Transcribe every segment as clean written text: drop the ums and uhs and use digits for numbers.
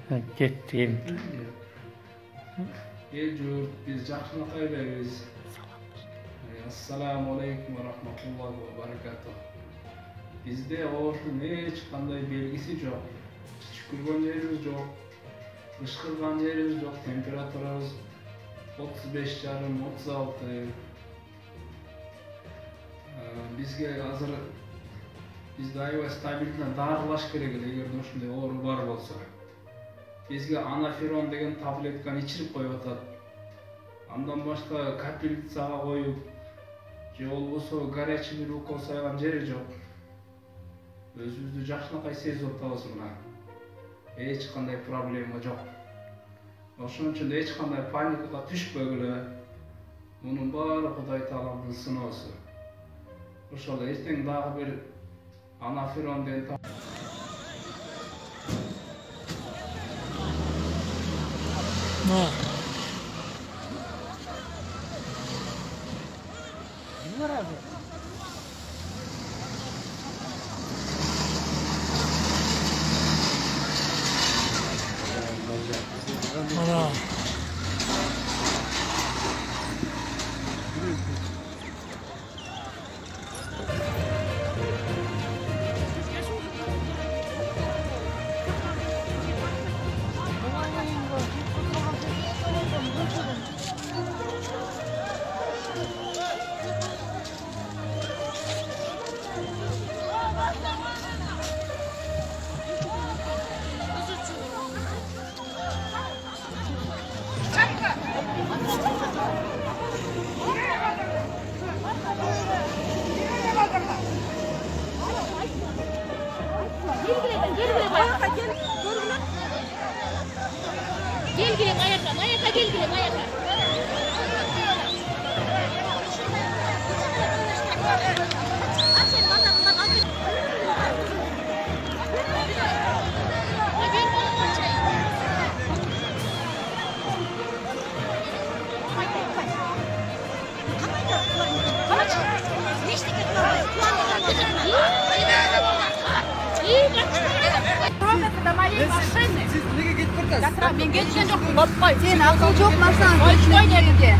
Kettin. Yurt, biz жақсылық айлайбыз. Assalamu alaikum wa rahmatullahi wa barakatuh. Bizde oğuşun hiç qanday belgisi жоқ. Tükürgen yerimiz жоқ. Işkırgan yerimiz жоқ. Temperaturamız 35,5-36. Bizge hazır bizde aybay stabilden darılaş керек эле эгерде ушундай оору бар болсо. Bizge anafiron деген таблетканы ичирип коюп атат. Андан башка капельницага коюп, же болбосо горячий бир укол сайган жери жок. Өзүбүздү жакшынакай сезип атабыз мына. Эч кандай проблема жок. Ошон үчүн эч кандай паникага түшпөгүлө. Мунун баары Кудай Тааланын сыноосу. Ошол эртең дагы бир анаферон деген Ben geçken çok kopay. Sen akıl çok narsan. Koy nereye?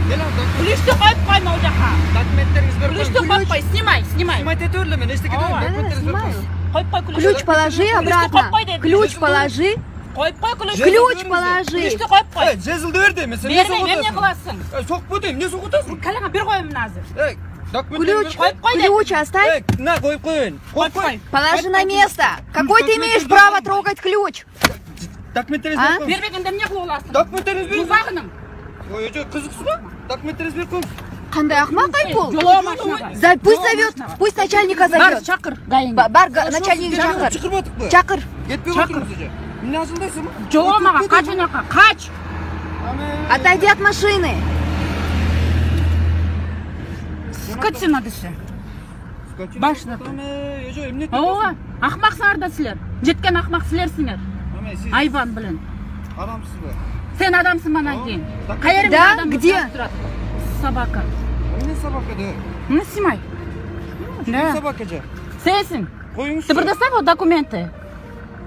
Kulüştü kopay mı olacak ha? Документтериңиз бар. Kulüştü kopay. Снимай. Снимать этерлеме, нечте кетем. Документтериңиз бар. Kopay kulüştü. Ключ положи обратно. Ключ положи. Kopay kulüştü. Ключ положи. Kulüştü kopay. Жазылды берди, мен сен Verme, ne kılasın? Сокпу дейм, эмне сокуп атасың? Kalama bir koyayım nazır. Ключ, ключ оставь. На, коюп коюн. Коюп кой. Положи на место. Какой ты имеешь право трогать ключ? Документтериңиз бар. Vermegende ne kılasın? Документтериңиз бер. Uzağınım. Ой, жок, кызыксыз го? Документтериңиз бер коюң. Қандай ақмақ айыппұл? Жолоо машина. Пусть зовет, пусть начальника Бар зовет. çakır. Бар начальник чакыр. Чакырбадыкпы? Чакыр. Кетпей отурмуз уже. Эмне ажылдайсыңбы? Жолоо мага kaç anaka? Kaç. Отойди от машины. Скотсин адысы. Başla. Жок, эмне? Ооба, акмаксыңар да силер. Жеткен акмак силерсиңер. Айбан билен. Адамсызбы? Sen adamsın bana кейін. Кайерде Да, адам где? тұрады? Собака. Эмне собака да? Ну, снимай. Да. Собака же. Сенсің. Коюңузчу. Ты предоставь вот документы.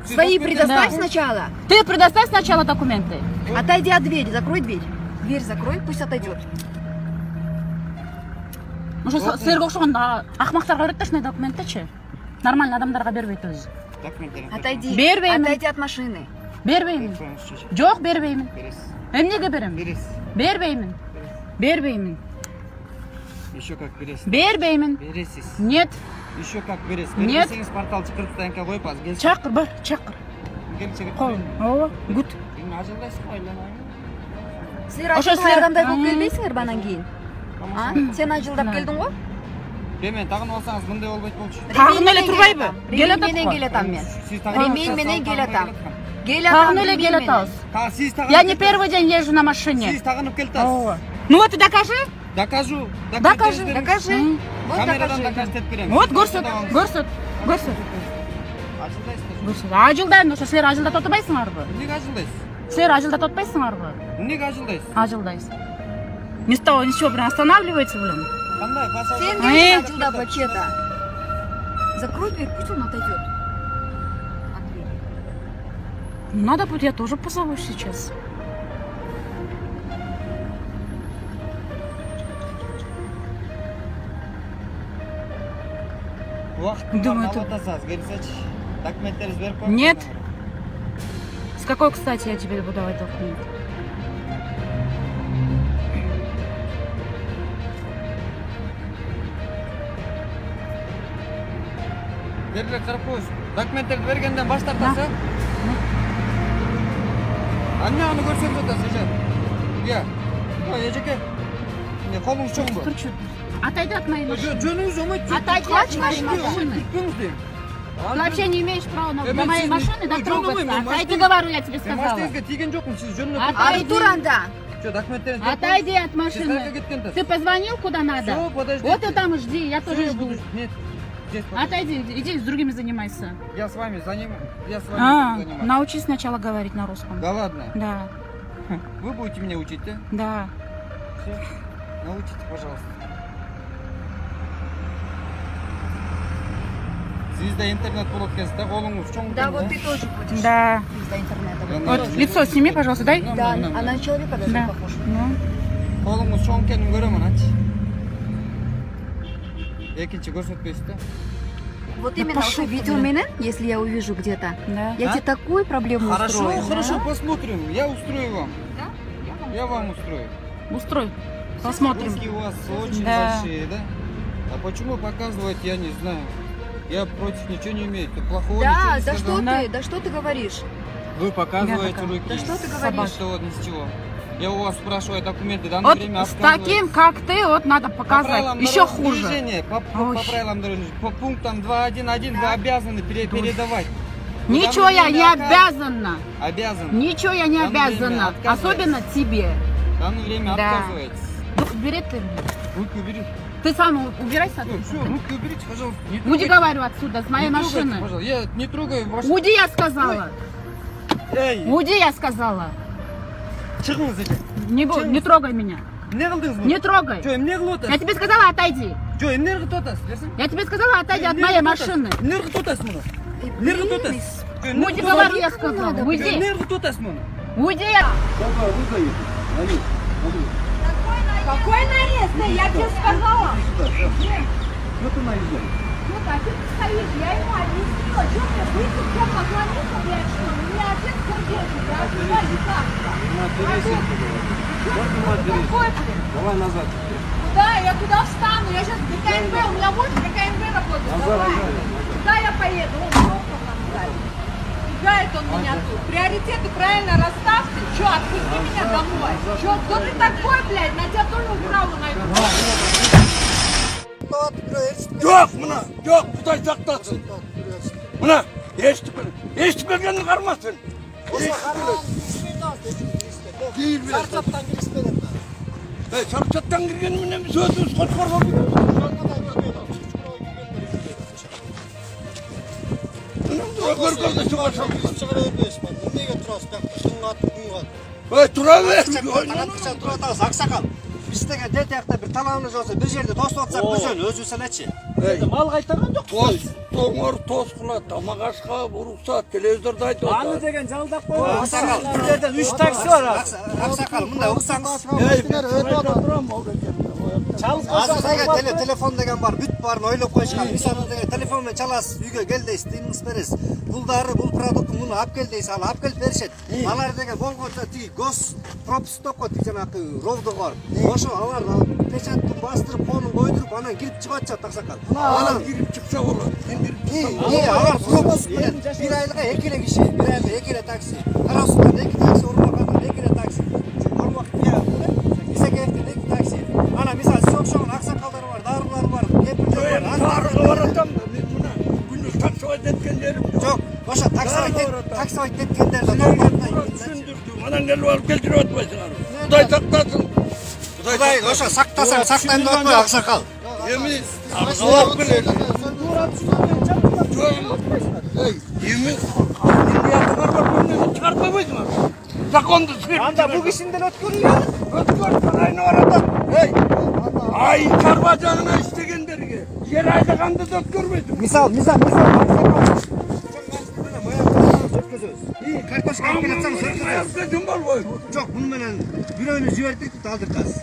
Свои предоставь Да. сначала. Ты предоставь сначала документы. Отойди от двери, закрой дверь. Дверь закрой, пусть отойдет. Уже силерге окшогон акмактарга берет да ушундай документти. Нормальный адамдарга бербейт өзү. Документтериңиз. Отойди. Бербеймін. Отойди от машины. Бербеймін. Жок, бербеймін. Бересиз. Эмнеге берем? Бересиз. Бербеймін. Бербеймін. Еще как бересиз. Бербеймін. Бересиз. Нет. Еще как бересиз. Нет. Бересеңиз портал чакырып таянка коюп аз келсин. Чакыр, бар, чакыр. Келчек. Кол. Ооба, гүт. Эмне ажылдайсың го ойлонайын. Силер Ошо ажылдай силер- адамдай болуп келбейсиңер банан кийин. Сен ажылдап келдиң го? Демен тагынып алсаңыз мындай болбойт болчу. Тагын эле турбайбы? Ремень менен келатам мен. Сиз тагын Ремень менен келатам. Келатам. Тагын эле кел атабыз. Сиз тагын. Я не первый день езжу на машине. Сиз тагынып келатасыз. Ооба. Ну вот и докажи. Докажу. Докажи. Докажи. Вот Камерадан докажи. докажет берем. Вот көрсөт, көрсөт, көрсөт. Ажылдайсыздар. Көрсөт. Ажылдайм, ошо силер ажылдап отурбайсыңарбы? Эмнеге ажылдайсыз? Силер ажылдап отпайсыңарбы? Эмнеге ажылдайсыз? Ажылдайсың. Не с того, ничего, блин, останавливается, блин. Кандай пассажир? Сен де ажылдап вообще-то. Закрой дверь, пусть он отойдет. От двери. Надо будет, я тоже позову сейчас. Думаю, это... Документтеріңізді беріп қойыңыз. Нет. С какой, кстати, я тебе буду давать документ? Берлі қарап қойыз. Документтерді бергенден бас тартасы. Аннағыны көрсем жатасы, жер. Е, ежеке. Қолыңыз чоң бұл. Отойди от моей машины. Жөніңіз өмет. Отойди от моей машины. Ты вообще не имеешь права на моей машины дотрогаться. Отойди, говорю, я тебе сказала. Машинаңызға тиген жоқпын, сіз жөніне. Отойди от машины. Ты позвонил куда надо? Всё, подожди. Вот и там жди, я тоже жду. Нет, здесь Отойди, иди с другими занимайся. Я с вами занимаюсь. Научись сначала говорить на русском. Да ладно? Да. Вы будете меня учить, да? Да. Все. Научите, пожалуйста. Звезда интернет болып келсіз, да, қолыңыз чоң. Да, вот ты тоже будешь. Да. Звезда интернета. Вот лицо сними, пожалуйста, дай. Да, она на человека даже Да. похожа. Қолыңыз чоң екенін көремін, ачы. Екінші көрсетпейсіз, да? Вот Да именно, пошёл ты ты, видел блин. меня, если я увижу где-то? Да. Я тебе такую проблему устрою. Хорошо, посмотрим. Я устрою вам. Да? Я вам устрою. Устрой. Посмотрим. Русские у вас очень Да. большие, да? А почему показывать, я не знаю. Я против ничего не имею. Ты плохого Да, ничего не да сказал. что Да. ты, да что ты говоришь? Вы показываете Я такая. руки. Да что ты Собака. говоришь? Что вот ни с чего. Я у вас спрашиваю документы, данное Вот время с отказываете. таким, как ты, вот надо По показывать. правилам Еще дорожного хуже. движения, по Ой. правилам дорожного движения, по пунктам 2.1.1 вы обязаны передавать. Вы Ничего я данное не время обязана. Обязаны. Ничего я не Данное время обязана. отказывается. Особенно тебе. В данное время Да. отказываетесь. Убери ты. Руки уберите. Ты сам убирайся Все, отсюда. руки уберите, пожалуйста. Не Уйди, трогайте. говорю, отсюда, с моей Не трогайте, машины. пожалуйста. Я не трогаю вашу... Уйди, я сказала. Эй, Уйди, я сказала. шығыңыз екен. Не трогай меня. Не қылдыңыз бұны? Не трогай. Че, не қылып Я отырсыз? тебе сказала, отойди. Че, не қылып отырсыз? Берсең? Я тебе сказала, отойди от моей машины. Не қылып отырсыз мұны? Не қылып отырсыз? Уйди, говорю, я сказала. Уйди. Не қылып отырсыз мұны? Уйди. Какой наезд? Я тебе сказала. Что ты наезжаешь? Ну так, ты стоишь, я ему объяснила, что мне выйти, кто позвонился, блядь, что у меня отец курдежник, я открываю Какой, блин? Давай назад. Куда? Я куда встану? Я сейчас до КМВ, у меня вот до КМВ работает. Давай. Куда я поеду? Он пробка там сзади. Пугает он меня тут. Приоритеты правильно расставьте. Че, отпусти меня домой. Че, кто ты такой, блядь? На тебя тоже управу найду. Жоқ, мына, жоқ, Құдай сақтасын. Мына, естіп келгенін қармасын. Сарсаттан кіріспедім. Сарсаттан кірген міне біз өзіміз қотқар болып көргенде суға шалдық. Шығара бермейсің, неге тұрасың? Күн атып, күн атып. Тұра берсін. Қанатқыша тұра тұрасың, ақсақал. Біз деген детекті бір талауымыз болса, бір жерде тосып отырсақ, біз өң өзіңсін әтші. Мал қайтарған жоқ. Тоңыр, тосқыла, тамақ ашқа, бұрықса, телевизорда айтып отыр. Аны деген жалдап қойды. Ақсақал, бір жерден 3 такси бар. Ақсақал, мұнда ұқсаңыз. Азыр деген телефон деген бар, бүт барын ойлап қойышқан. Мысалы деген телефонмен çalасыз, үйге кел дейсіз, тиіміңіз бересіз. Бұлдары, бұл продукты мұны алып кел дейсіз, алып кел берішеді. Алар деген болғанда гос пропуск тоққа жаңағы ровды бар. Ошо алар печаттын бастырып, қолын қойдырып, анан кирип чыгып атышат ақсақал. Анан кирип чыкса болот. Алар пропуск менен бир айлыга экиле киши, бир айлыга экиле такси. Карасудан 2 такси, Урмакадан 2 такси. Урмак Исекеевден 2 такси. Ана мисалы сиз окшогон аксакалдар бар, дарылар бар, кемпирлер бар. Тарыға баратам да, мен мына күні таксовать еткен жерім жоқ. Жок, ошо таксовать эткендерди нормально Түсіндірдім, анан келіп алып келтіріп отпайсыңар. Құдай сақтасын. Құдай, ошо сактасаң сактайм деп атпай аксакал. Эми арзалап келеді. Эми чарпабайсыңар. Законды сүйріп. Анда бу кишинден өткөрүлөт. Өткөр айны баратат. Ай чарба жағына істегендерге жер айдағанды да өткөрбейді. Мисал өткізөбүз. Картошка алып келатсаңыз өткізөбүз. Жок, буну менен бирөөнү жибердик, алдыртасыз.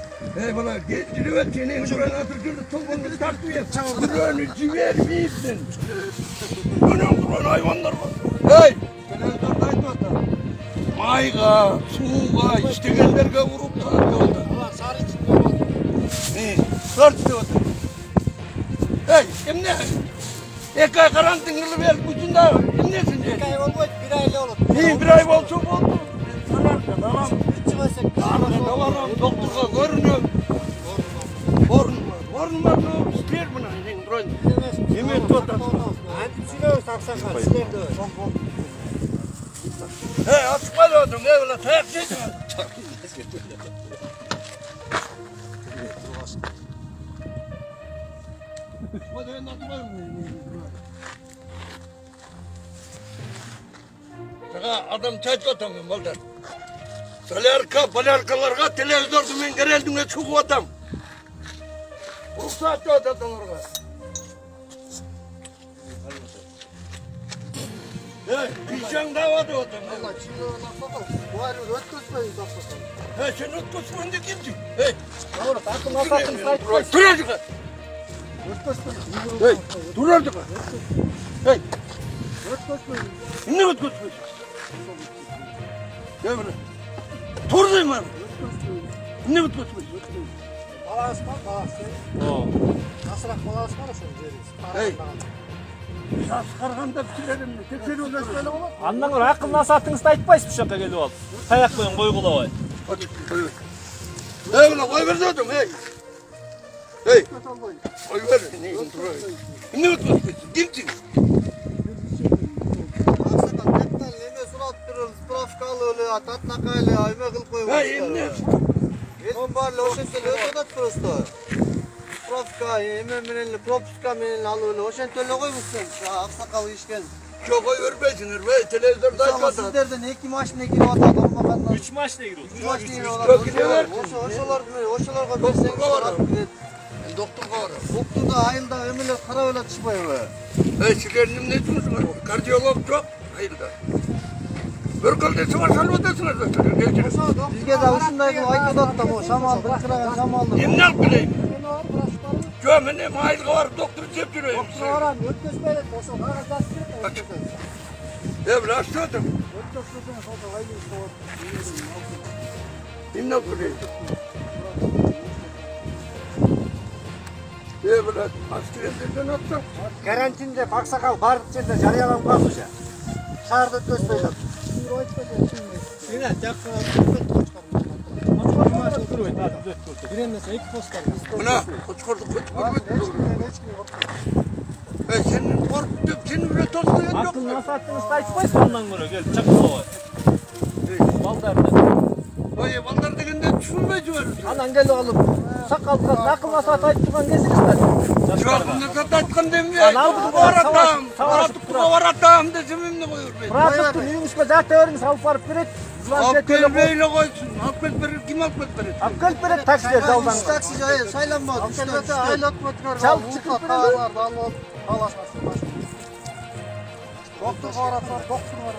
Bana geçiriver seni buranın atırcını topununu tartıyor. Buranı civermeysin. Önüm duran hayvanlar var. Hey! Mayga, suğa, iştegenlerge vurup tartıyorlar. Sarı içinde oldu. Tartıyorlar. Hey, kim ne? Ekay karantinli ver bütünde. Kim nesin? Ekay olmayıp bir ayla olur. Bir ay olsa oldu. Sanarca tamam. Davarım doktorga görünüp. Borun var mı? İster buna. Yemin tutar. Antip sürüyoruz aksakal. Sizler de öyle. Hey açmalı oldun evla tayak çekme. Adam çay tutamıyor baldan. Balarkalarga televizordu men gereldinge çıkıp atam. Ruhsat ödetenlerge. Hey, kişen davada otam. Allah çiğne oynatmadan. Bu ayrı ötközmeyin doktorsan. Hey, sen ötközmeyin de kimsin? Hey. Doğru, takım asatın sayt koy. Dur azıcık. Ötközmeyin. Hey, dur azıcık. Hey. Ötközmeyin. Ne ötközmeyin? Gel buraya. Turdayım ben. Ne ötközmeyin? Balans var, balans. Nasırak balans var şunu veririz. Hey. Sas karganda bitirelim mi? Tekrar öyle olur. Андан көрө акыл насаатыңызды айтпайсыз бул жака келип алып. Таяк менен койгулабай. Hey ulan koy ver zaten hey. Hey. Koy ver. Ne ötközmeyin? Kimsin? Spravkalı, tatnakaylı, ayma kıl koymuş. Hey, ne? Son barla o şekilde ötedat prosto. Spravka, ememinenli, propuska menenli alılı, o şekilde koymuşsun. Aksakalı işken. Çok oy vermeysinler be, televizyonda Ama açmadan. sizlerden 2 maç ne giriyor atat, olmakandan. 3 maç ne giriyor? 3 maç ne giriyor Çok gidiyor. Oşalarga verseniz var. Doktorga var. Doktorda ayılda ömürler kara öyle çıkmıyor be. Hey, şekerim ne etmişsin? Kardiyolog çok. Hayırda. Bir kaldesi var, salvatasına götürüyor. Bizge de uşundaydı, aytodat da bu. Şamal, bırakıran şamaldı. Yemini al bileyim. Şu benim hayırga var, doktor çeptiriyor. Doktor aram, ötközmeyle koşun. Evle açtırdım. Yemini al bileyim. Evle açtırdım, atsam. Karantinde aksakal barık içinde jarıyalan kalmış ya. Şardı ötközmeyle. Yine yakına giremese iki post kalmaz. Buna, uçkurduk. Hey, senin korktum, senin bile toslayan yok. Акыл насаатыңызды айтпайсыз андан көрө келип чакырбабай. Балдарды. Oy, ballar degende düşünmey jiberiyorsun. Anan gelip alıp sakaldan akıl nasat ayıp turgan gezingizler. Çok nasat aytkan demeyey. Aratıp baratam desem emne koyur bey. Bırakıp uyumuşka zaten öğreniz alıp varıp verir. Akıl beyle koysun. Akıl verir, kim akıl verir? Akıl verir taksiler daldan. Taksi saylanmadı. Akıl aylatma çıkar. Çalıp çıkıp verir. Doktor karatlar, doktor var.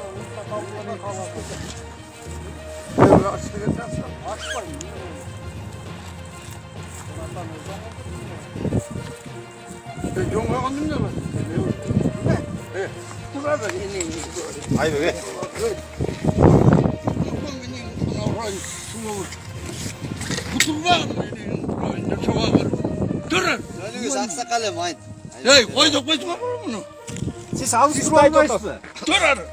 Evle açtırdım. Açmayın. Jonga andım ne var? Ne? Dur abi, ne? Ay be. Önünüz aksakalım ayın. Hey, koyduk bunu. Siz alıştırmayın mı? Dur arı.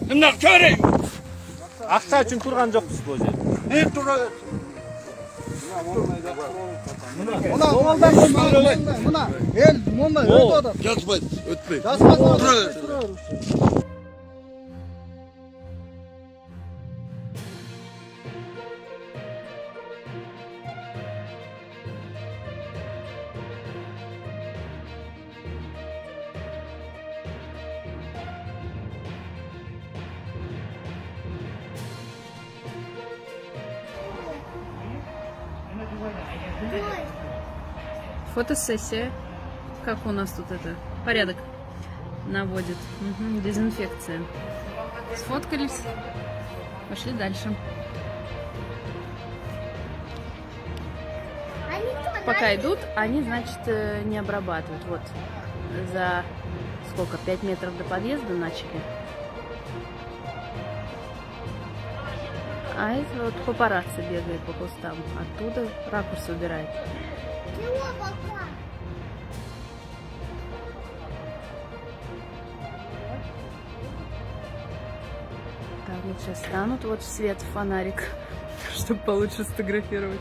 Şimdi çağırayım. Акча үчүн турган жокпуз бул жерде. Ne dur arı? Buna el, mumla öyle adam. Yazmayın, ötmeyin. Yazmaz. Dur arı. Фотосессия. Как у нас тут это? Порядок. наводит. Угу, дезинфекция. Сфоткались, пошли дальше. Пока идут, они, значит, не обрабатывают. Вот за сколько, 5 метров до подъезда начали. А это вот папарацци бегает по кустам. Оттуда ракурс убирает. Так, вот сейчас станут вот в свет фонарик, чтобы получше сфотографировать.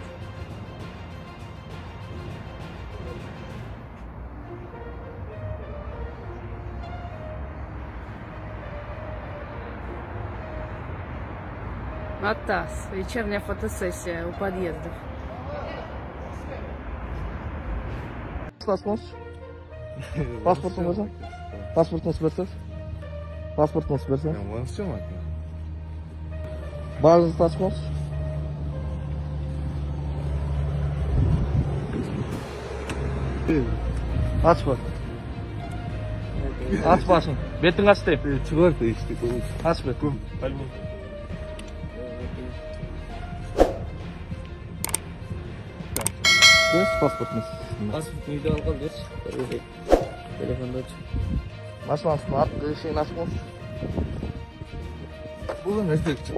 АТАС. Вечерняя фотосессия у подъездов. Паспортыңыз? Паспортыңыз берсеңіз? Паспортыңыз берсеңіз? Оны істемейді. Бағыңызды тасыңыз? Aç bak. Aç başın. Betin aç deyip. Çıkardı işte. Aç be. Göz pasportunuz. Pasport uyda algan ders. Telefonda aç. Maşınasını arttığı şeyin açmaz. Bu da ne çıktı?